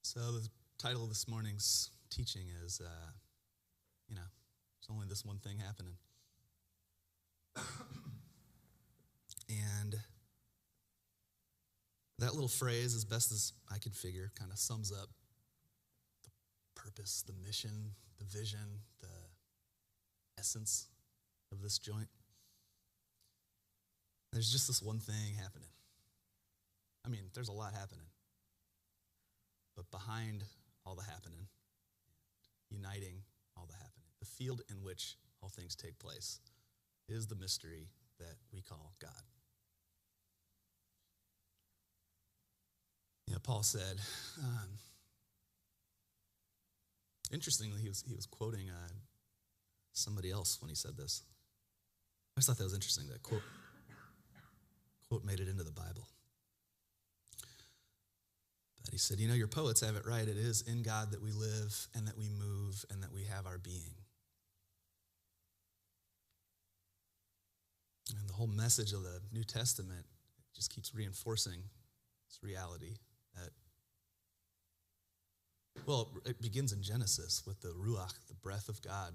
So the title of this morning's teaching is, there's only this one thing happening. And that little phrase, as best as I could figure, kind of sums up the purpose, the mission, the vision, the essence of this joint. There's just this one thing happening. I mean, there's a lot happening. But behind all the happening, uniting all the happening, the field in which all things take place is the mystery that we call God. Paul said, interestingly, he was quoting somebody else when he said this. I just thought that was interesting, that quote made it into the Bible. But he said, your poets have it right. It is in God that we live and that we move and that we have our being. And the whole message of the New Testament just keeps reinforcing this reality that, it begins in Genesis with the Ruach, the breath of God,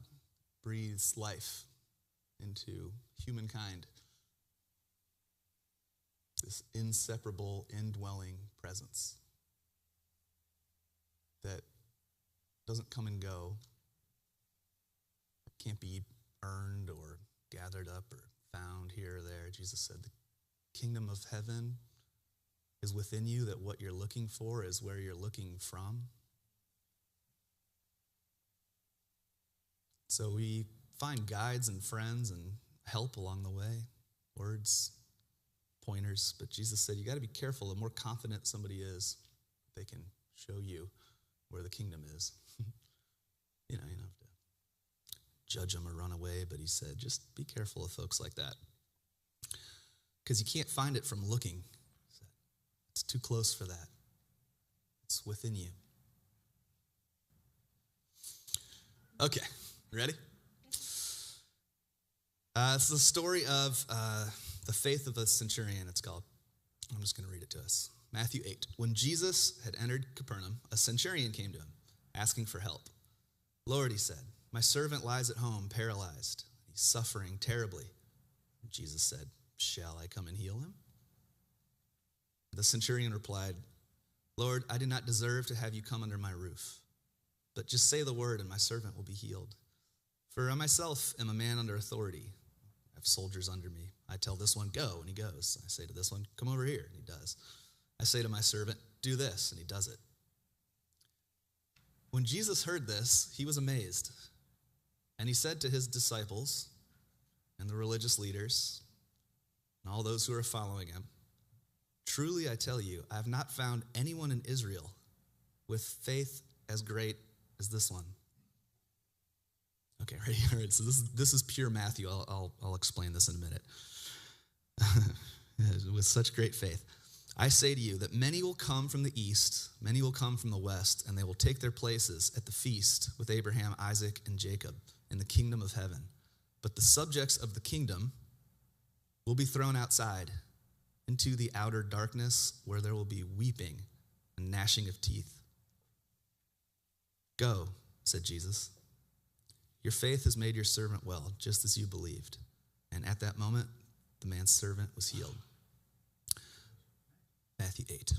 breathes life into humankind. This inseparable, indwelling presence that doesn't come and go, it can't be earned or gathered up or found here or there. Jesus said the kingdom of heaven is within you, that what you're looking for is where you're looking from. So we find guides and friends and help along the way, words, pointers, but Jesus said you got to be careful. The more confident somebody is, they can show you where the kingdom is. You don't have to judge them or run away, but he said just be careful of folks like that, because you can't find it from looking. It's too close for that. It's within you. Okay, ready? It's the story of the faith of a centurion, it's called. I'm just going to read it to us. Matthew 8. When Jesus had entered Capernaum, a centurion came to him, asking for help. Lord, he said, my servant lies at home, paralyzed. He's suffering terribly. Jesus said, shall I come and heal him? The centurion replied, Lord, I do not deserve to have you come under my roof, but just say the word and my servant will be healed. For I myself am a man under authority. I have soldiers under me. I tell this one, go, and he goes. I say to this one, come over here, and he does. I say to my servant, do this, and he does it. When Jesus heard this, he was amazed. And he said to his disciples and the religious leaders and all those who are following him, truly I tell you, I have not found anyone in Israel with faith as great as this one. Okay, ready? All right, so this is pure Matthew. I'll explain this in a minute. With such great faith. I say to you that many will come from the east, many will come from the west, and they will take their places at the feast with Abraham, Isaac, and Jacob in the kingdom of heaven. But the subjects of the kingdom will be thrown outside into the outer darkness, where there will be weeping and gnashing of teeth. Go, said Jesus. Your faith has made your servant well, just as you believed. And at that moment, the man's servant was healed. Matthew 8.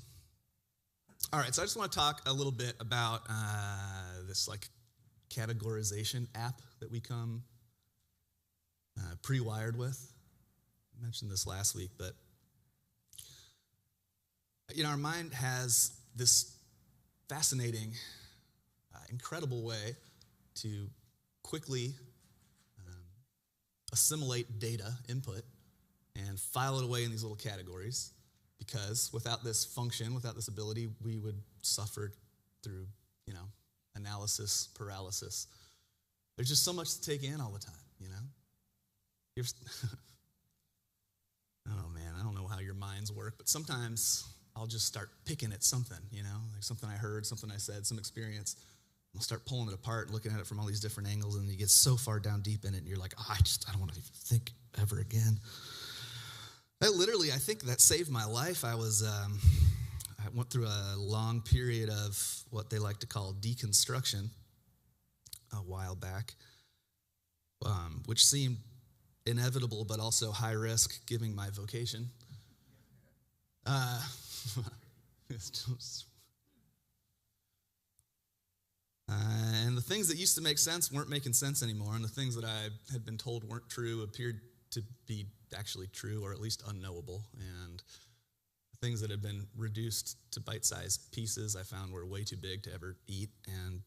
All right, so I just want to talk a little bit about this categorization app that we come pre-wired with. I mentioned this last week, but our mind has this fascinating, incredible way to quickly assimilate data input and file it away in these little categories, because without this function, without this ability, we would suffer through, analysis paralysis. There's just so much to take in all the time, Oh man, I don't know how your minds work, but sometimes I'll just start picking at something, like something I heard, something I said, some experience. I'll start pulling it apart and looking at it from all these different angles, and you get so far down deep in it, and you're like, I don't want to even think ever again. I think that saved my life. I I went through a long period of what they like to call deconstruction a while back, which seemed inevitable but also high risk given my vocation. And the things that used to make sense weren't making sense anymore, and the things that I had been told weren't true appeared to be actually true, or at least unknowable. And the things that had been reduced to bite-sized pieces I found were way too big to ever eat, and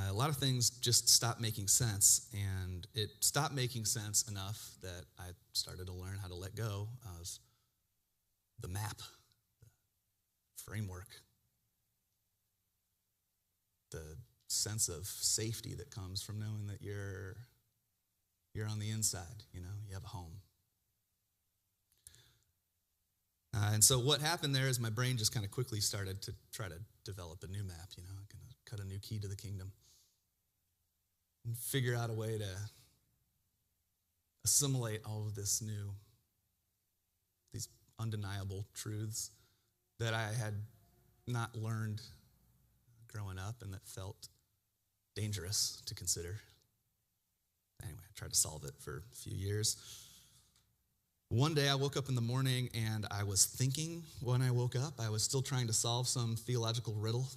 a lot of things just stopped making sense, and it stopped making sense enough that I started to learn how to let go of the map, the framework, the sense of safety that comes from knowing that you're on the inside, you have a home. And so what happened there is my brain just kind of quickly started to try to develop a new map, kind of cut a new key to the kingdom and figure out a way to assimilate all of these undeniable truths that I had not learned growing up and that felt dangerous to consider. Anyway, I tried to solve it for a few years. One day I woke up in the morning and I was thinking when I woke up. I was still trying to solve some theological riddle.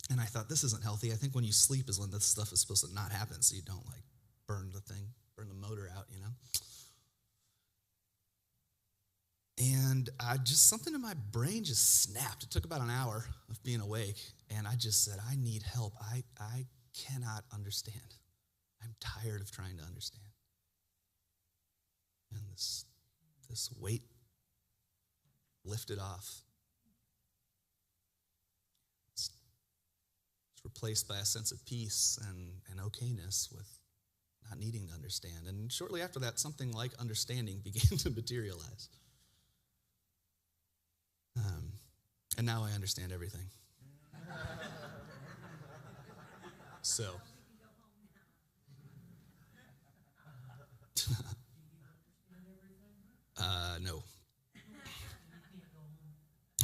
And I thought, this isn't healthy. I think when you sleep is when this stuff is supposed to not happen, so you don't burn the motor out, And something in my brain just snapped. It took about an hour of being awake, and I just said, I need help. I cannot understand. I'm tired of trying to understand. And this weight lifted off. It's replaced by a sense of peace and okayness with not needing to understand. And shortly after that, something like understanding began to materialize. And now I understand everything. So. No.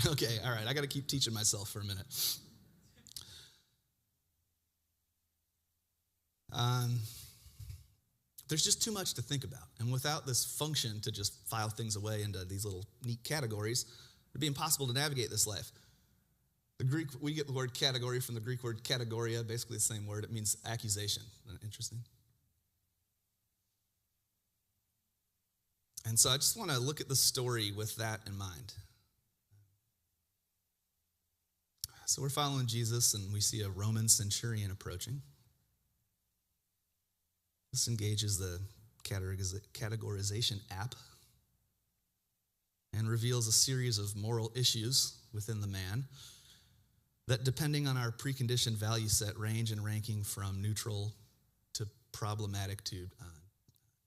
Okay, all right, I got to keep teaching myself for a minute. There's just too much to think about. And without this function to just file things away into these little neat categories, it'd be impossible to navigate this life. We get the word category from the Greek word kategoria, basically the same word. It means accusation. Isn't that interesting? And so I just want to look at the story with that in mind. So we're following Jesus, and we see a Roman centurion approaching. This engages the categorization app and reveals a series of moral issues within the man that, depending on our preconditioned value set, range in ranking from neutral to problematic to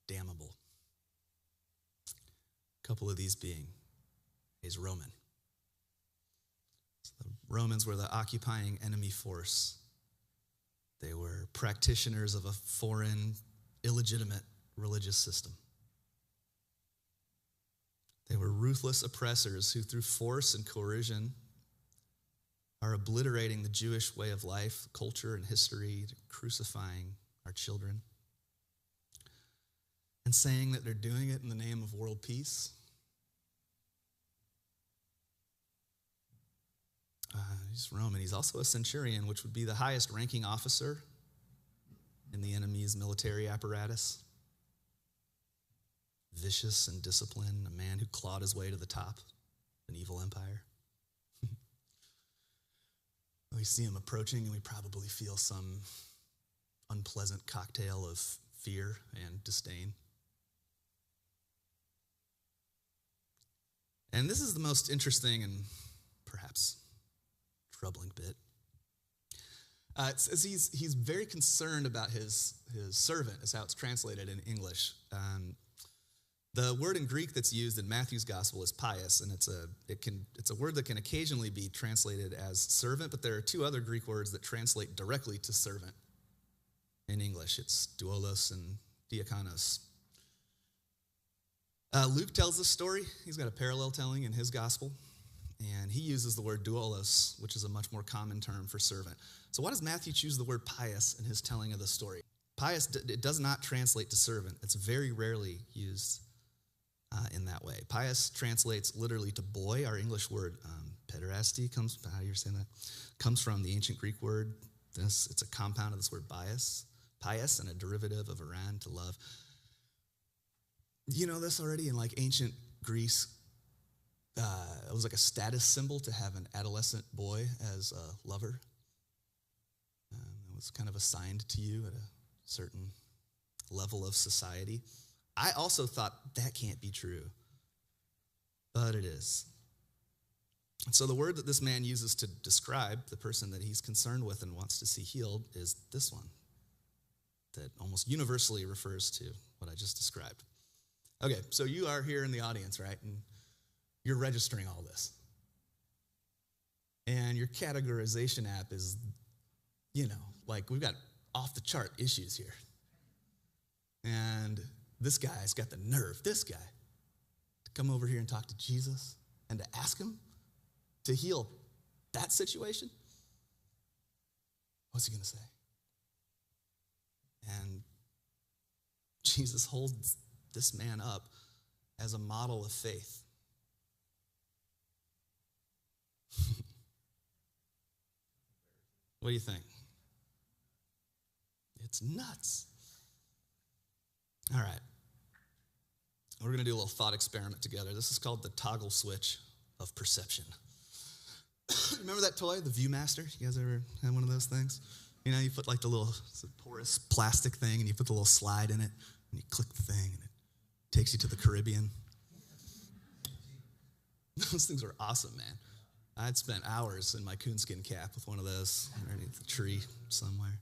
damnable. A couple of these being is Roman. So the Romans were the occupying enemy force. They were practitioners of a foreign, illegitimate religious system. They were ruthless oppressors who, through force and coercion, are obliterating the Jewish way of life, culture, and history, crucifying our children, and saying that they're doing it in the name of world peace. He's Roman. He's also a centurion, which would be the highest ranking officer in the enemy's military apparatus. Vicious and disciplined, a man who clawed his way to the top of an evil empire. We see him approaching, and we probably feel some unpleasant cocktail of fear and disdain. And this is the most interesting and perhaps troubling bit. It says he's very concerned about his servant, is how it's translated in English. The word in Greek that's used in Matthew's gospel is pious, and it's a word that can occasionally be translated as servant, but there are two other Greek words that translate directly to servant in English. It's doulos and diakonos. Luke tells this story. He's got a parallel telling in his gospel, and he uses the word doulos, which is a much more common term for servant. So why does Matthew choose the word pious in his telling of the story? Pious, it does not translate to servant. It's very rarely used in that way. Pious translates literally to boy. Our English word pederasty comes, how you're saying that, comes from the ancient Greek word. It's a compound of this word pious, and a derivative of aran, to love. You know this already? In like ancient Greece, it was like a status symbol to have an adolescent boy as a lover. It was kind of assigned to you at a certain level of society. I also thought that can't be true, but it is. And so the word that this man uses to describe the person that he's concerned with and wants to see healed is this one that almost universally refers to what I just described. Okay, so you are here in the audience, right? And you're registering all this. And your categorization app is, like we've got off the chart issues here. And this guy's got the nerve, this guy, to come over here and talk to Jesus and to ask him to heal that situation. What's he going to say? And Jesus holds this man up as a model of faith. What do you think? It's nuts. All right. We're going to do a little thought experiment together. This is called the toggle switch of perception. Remember that toy, the Viewmaster? You guys ever had one of those things? You put like the little porous plastic thing, and you put the little slide in it, and you click the thing, and it takes you to the Caribbean. Those things are awesome, man. I'd spent hours in my coonskin cap with one of those underneath the tree somewhere.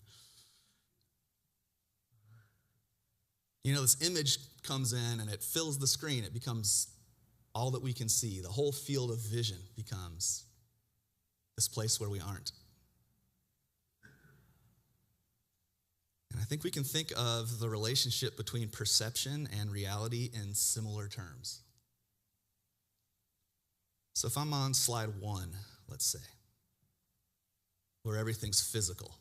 This image comes in and it fills the screen. It becomes all that we can see. The whole field of vision becomes this place where we aren't. And I think we can think of the relationship between perception and reality in similar terms. So if I'm on slide 1, let's say, where everything's physical,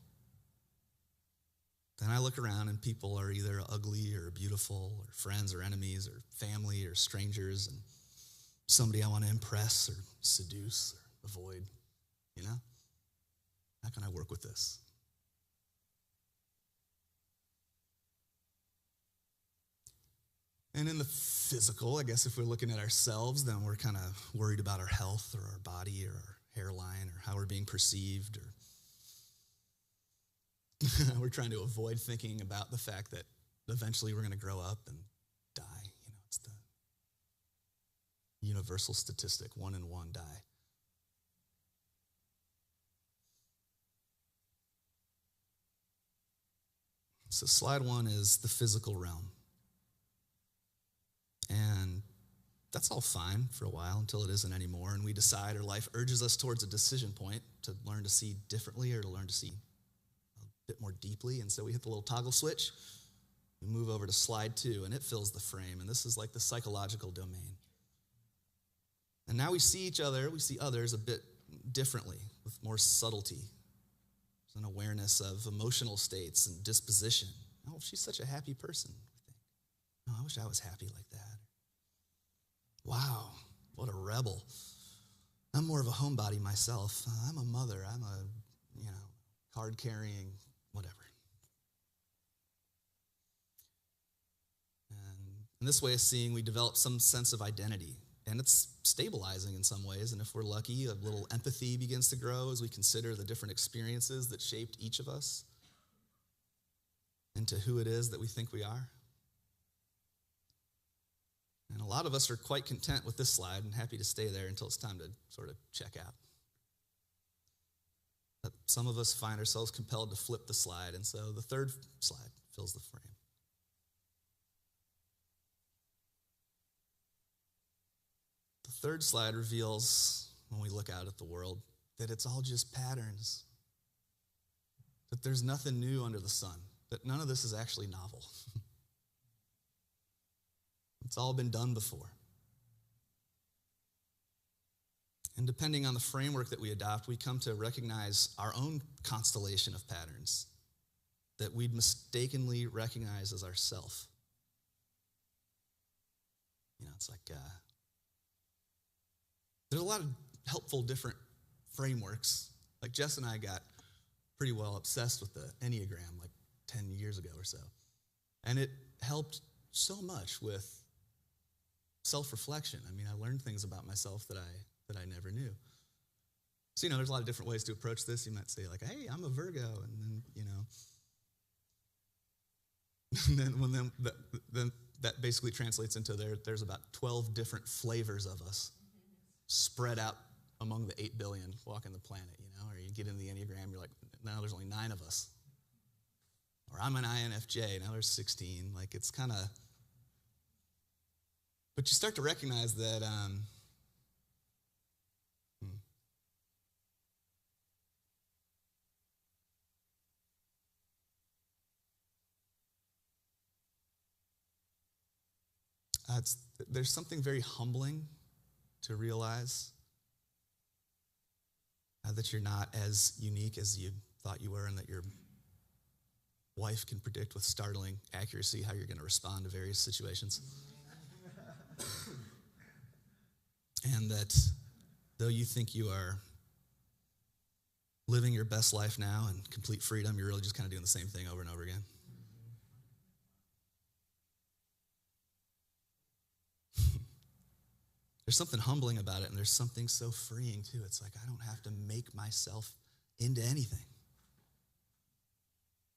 then I look around and people are either ugly or beautiful or friends or enemies or family or strangers and somebody I want to impress or seduce or avoid, How can I work with this? And in the physical, I guess if we're looking at ourselves, then we're kind of worried about our health or our body or our hairline or how we're being perceived, or we're trying to avoid thinking about the fact that eventually we're going to grow up and die. It's the universal statistic, 1 in 1 die. So slide 1 is the physical realm. And that's all fine for a while until it isn't anymore, and we decide, or life urges us towards a decision point to learn to see differently or to learn to see a bit more deeply. And so we hit the little toggle switch. We move over to slide 2, and it fills the frame. And this is like the psychological domain. And now we see others a bit differently, with more subtlety. There's an awareness of emotional states and disposition. Oh, she's such a happy person. Oh, I wish I was happy like that. Wow, what a rebel. I'm more of a homebody myself. I'm a mother. I'm a, card-carrying whatever. And in this way of seeing, we develop some sense of identity. And it's stabilizing in some ways. And if we're lucky, a little empathy begins to grow as we consider the different experiences that shaped each of us into who it is that we think we are. And a lot of us are quite content with this slide and happy to stay there until it's time to sort of check out. But some of us find ourselves compelled to flip the slide, and so the third slide fills the frame. The third slide reveals, when we look out at the world, that it's all just patterns. That there's nothing new under the sun. That none of this is actually novel. It's all been done before. And depending on the framework that we adopt, we come to recognize our own constellation of patterns that we'd mistakenly recognize as ourself. It's like there's a lot of helpful different frameworks. Like Jess and I got pretty well obsessed with the Enneagram like 10 years ago or so. And it helped so much with self-reflection. I learned things about myself that I never knew. So, there's a lot of different ways to approach this. You might say like, hey, I'm a Virgo. And then, then that basically translates into there's about 12 different flavors of us spread out among the 8 billion walking the planet, or you get in the Enneagram, you're like, now there's only 9 of us. Or I'm an INFJ, now there's 16. Like it's kind of, but you start to recognize that there's something very humbling to realize that you're not as unique as you thought you were, and that your wife can predict with startling accuracy how you're going to respond to various situations. And that though you think you are living your best life now in complete freedom, you're really just kind of doing the same thing over and over again. There's something humbling about it, and there's something so freeing too. It's like I don't have to make myself into anything.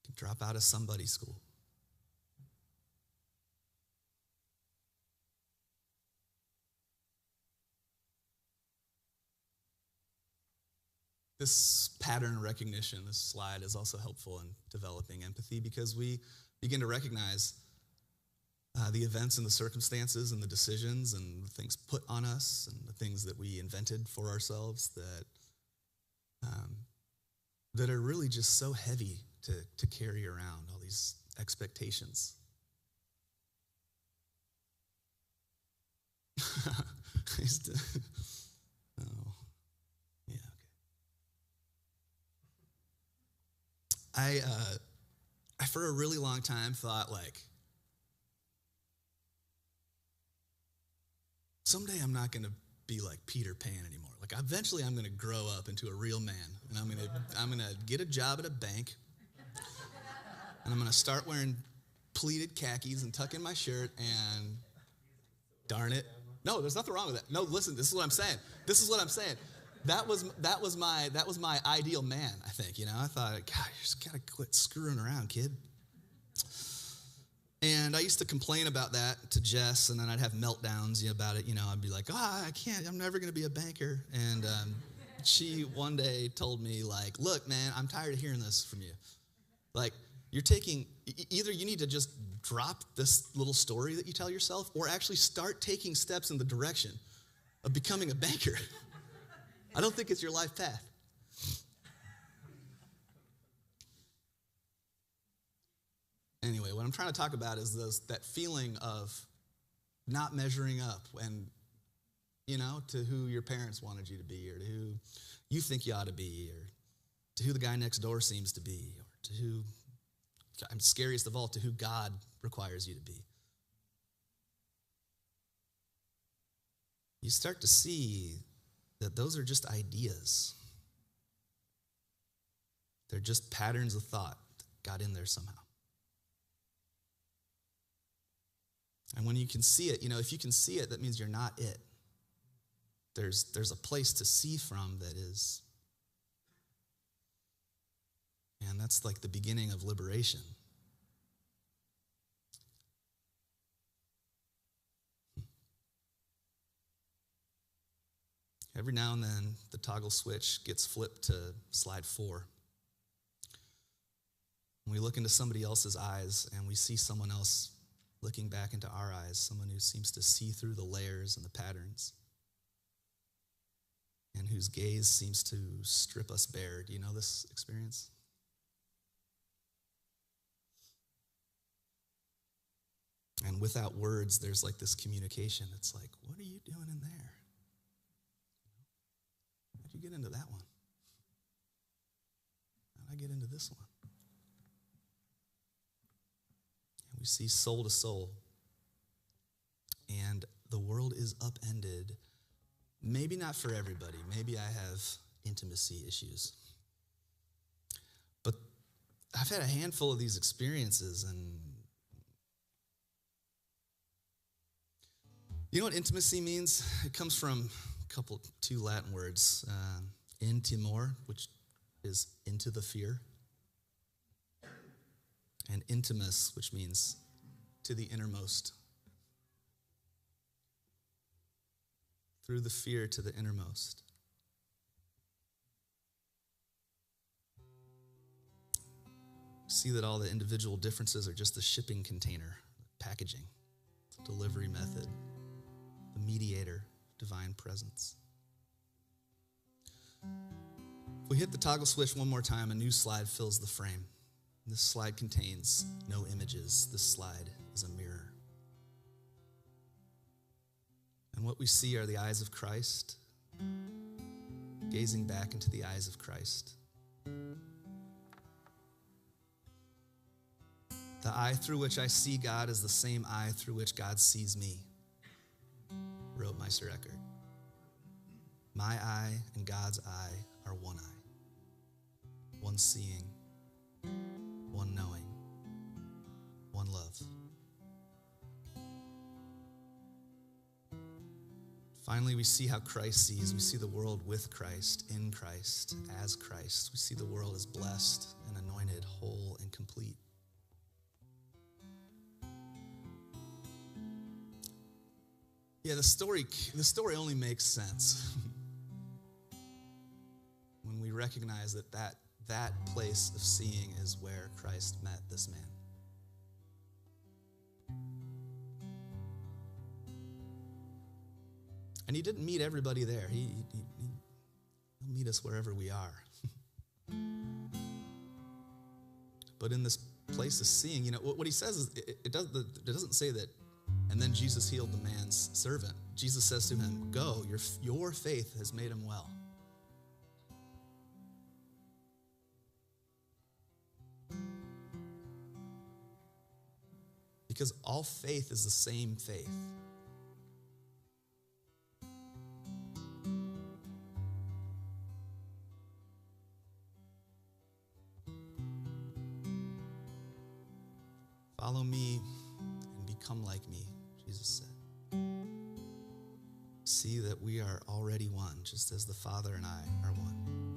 I can drop out of somebody's school. This pattern recognition, this slide, is also helpful in developing empathy because we begin to recognize the events and the circumstances and the decisions and the things put on us and the things that we invented for ourselves that are really just so heavy to carry around, all these expectations. I for a really long time thought like, someday I'm not going to be like Peter Pan anymore. Like eventually I'm going to grow up into a real man, and I'm going to get a job at a bank, and I'm going to start wearing pleated khakis and tuck in my shirt, and darn it. No, there's nothing wrong with that. No, listen, this is what I'm saying. That was my ideal man, I think. I thought, God, you just got to quit screwing around, kid. And I used to complain about that to Jess, and then I'd have meltdowns about it. I'd be like, I can't, I'm never going to be a banker. And she one day told me, like, look, man, I'm tired of hearing this from you. Like, you're taking, either you need to just drop this little story that you tell yourself, or actually start taking steps in the direction of becoming a banker. I don't think it's your life path. Anyway, what I'm trying to talk about is that feeling of not measuring up and, to who your parents wanted you to be, or to who you think you ought to be, or to who the guy next door seems to be, or to who, I'm scariest of all, to who God requires you to be. You start to see that those are just ideas. They're just patterns of thought that got in there somehow. And when you can see it, if you can see it, that means you're not it. There's a place to see from that is, and that's like the beginning of liberation. Every now and then, the toggle switch gets flipped to slide 4. And we look into somebody else's eyes, and we see someone else looking back into our eyes, someone who seems to see through the layers and the patterns, and whose gaze seems to strip us bare. Do you know this experience? And without words, there's like this communication. It's like, what are you doing in there? How'd you get into that one? How'd I get into this one? And we see soul to soul. And the world is upended. Maybe not for everybody. Maybe I have intimacy issues. But I've had a handful of these experiences, and you know what intimacy means? It comes from two Latin words, intimor, which is into the fear, and intimus, which means to the innermost. Through the fear to the innermost. See that all the individual differences are just the shipping container, packaging, delivery method, the mediator, divine presence. If we hit the toggle switch one more time, a new slide fills the frame. This slide contains no images. This slide is a mirror. And what we see are the eyes of Christ, gazing back into the eyes of Christ. The eye through which I see God is the same eye through which God sees me, wrote Meister Eckhart. My eye and God's eye are one eye, one seeing, one knowing, one love. Finally, we see how Christ sees. We see the world with Christ, in Christ, as Christ. We see the world as blessed and anointed, whole and complete. Yeah, the story only makes sense when we recognize that place of seeing is where Christ met this man. And he didn't meet everybody there. He'll meet us wherever we are. But in this place of seeing, what he says is, it doesn't say that, and then Jesus healed the man's servant. Jesus says to him, go, your faith has made him well. Because all faith is the same faith. Follow me and become like me, Jesus said. See that we are already one, just as the Father and I are one.